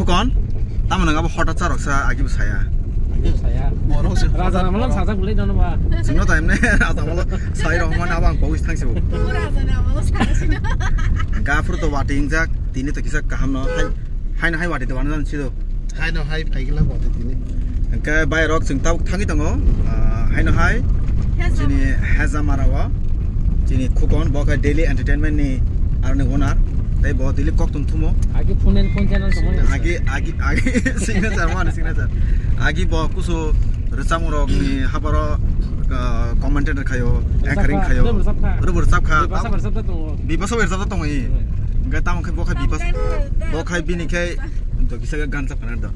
kon tamu nang abo hota charok sa agi saya saya oro se raja namalam sajak bulai dono ba singno time ne ata malo sai rohman abang bawis thangsi raja namalam sajak gafur to wating jak tini to kisa kaham no hai hai wati to wan jan sido hai no hai paigila wati tini ka bai rok sing taw thangi tango hai no hai jini hazamarawa jini khukon boka daily entertainment ni arne onar tai bo daily kok tum thumo agi phone channel to agi signature man signature agi bo kuso rechamuro ni habaro commentator khayo anchoring khayo rubur sap kha bibasa bersab to ngi ga tam khay bo khay bibas bo khay bini khay to kisa gan sap kana do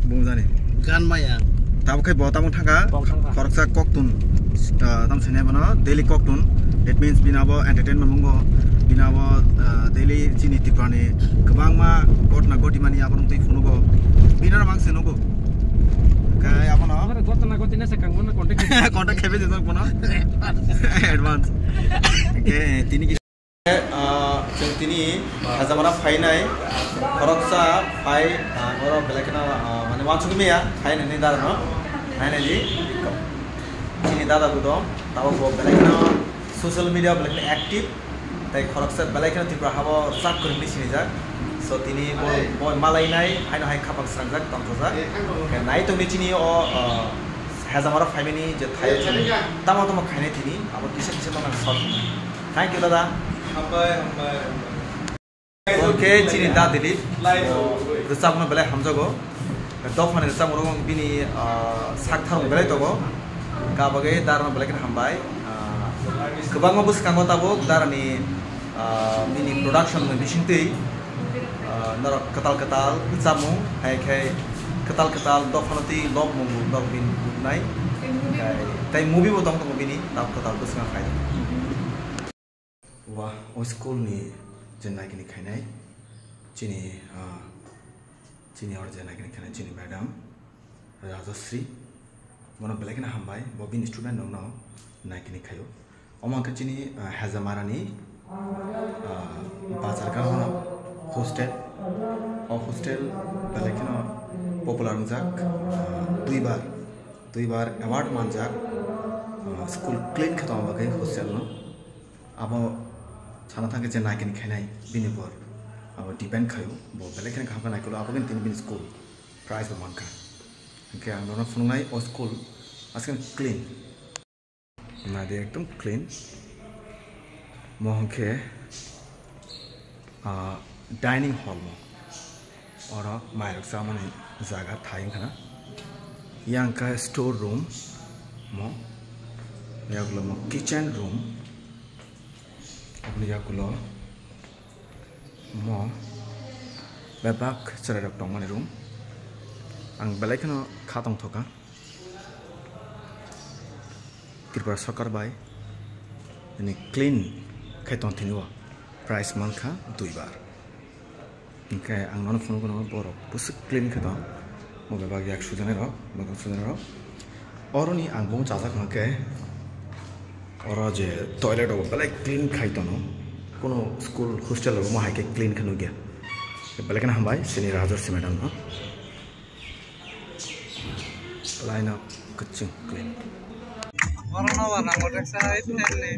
bung jani gan maya tab khay bo tam thanga khoroksa koktun tam sene bana daily koktun it means binabo entertainment mungo binabo daily chini tiprani kebang ma gotna goti mani apon tui funugo binar mang senugo kai apon amara gotna gotina se kangmona contact khebe de kono advance ke tini ki tini hazamara fainai khoroksa fai oro belakena mane wanchungi meya fain ni dar no fain ni chini dada gudo tawo bo belakena social media belakena active tai khoroksa belakena tipra habo sak kurni sini jak so tini boy malai nai haino hai khapak sangjak tamtoja ke nai to ni chini o hazamara family je thayo chini tamo tamo khaine tini abo kisa kisa to na sot thank you dada oke chini da dili resap no belai hamjago dok mane resap rong bini sak tharong belai togo ka bagai darno belai ken hambai kebang mabus kanggo tabuk darani bini production me bisinte naro ketal jamu hai kai ketal dok fanati log mungu dok bin nai tai movie bo tong bini dok ketal bus nga khai wah o school ni jenai kini khainai chini or jenai kini khainai chini madam rajasri mono belai kena hambai bobin student no nai kini khayo omang ka chini hazamarani bazar ka hono hostel belai kena popular jak dui bar award manjak school clean khatam bagai hostel no abo chana thangke je nai kini khainai bini bor abo depend khayo bo belai kena khapa nai kulo abo gen tin bin school price bo manka ke ang dona funungai o school askan clean na de ekdom clean mohke dining hall mo ora mairok samane jaga thaing khana yang ka store room mo yagulo mo kitchen room abli yagulo mo babak charak tongmani room ang belai kena khatong thoka kirpar sokar bai ini clean khaitong thinwa price mankha dui bar ingkai ang non phone kono boro pus clean khaitong mo bebag yak sujane ro baga sujane ro oroni ang bong chaja khake oro je toilet ro belai clean khaitono kono school hostel ro mo haike clean khanu gya belai kena hambai sini rajasri madam no line up kucing clean orang nawa na motor side hele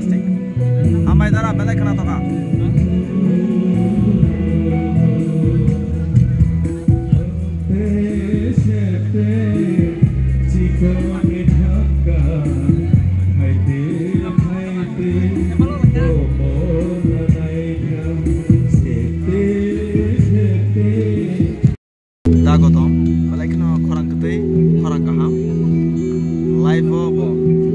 plastic. Amai dara belai kena toka. Dagotom, belai kena korang ketei, korang kaham. Live bo,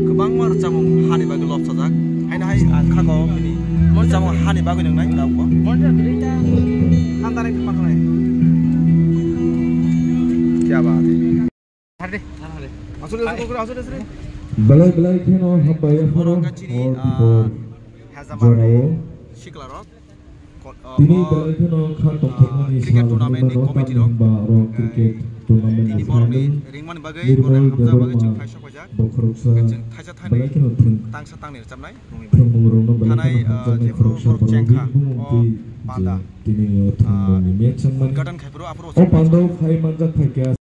kebang mar jamung hani bagi lop sajak. Hai na hai kago ini. Mar jamung hani bagi neng nai dago. Monja berita. Antara yang kemana nai? Kya baat hai? Hari. Hari. Asal asal. Balai keno habaya Orang haro kaciri or hazamar jorao shiklarot. tini balai keno khatong thokmani Cricket sal tournament ni himba committee rotan lo. himba ro cricket tournament Ini ni borok ni salin ringman bagai, nirmal borok hamza bagai jabarma ceng kaisa kojak. bokroksa Ceng kaisa balai thani keno thung tang satang ni recam nai. Rungi bagai. thung rongno balai Thanai, keno hamjani jefru bokroksa borok cengkha, borobing bumungki panda. tini thung ni mechang mani Gadan khai pro apro. o pandau khai manjak khai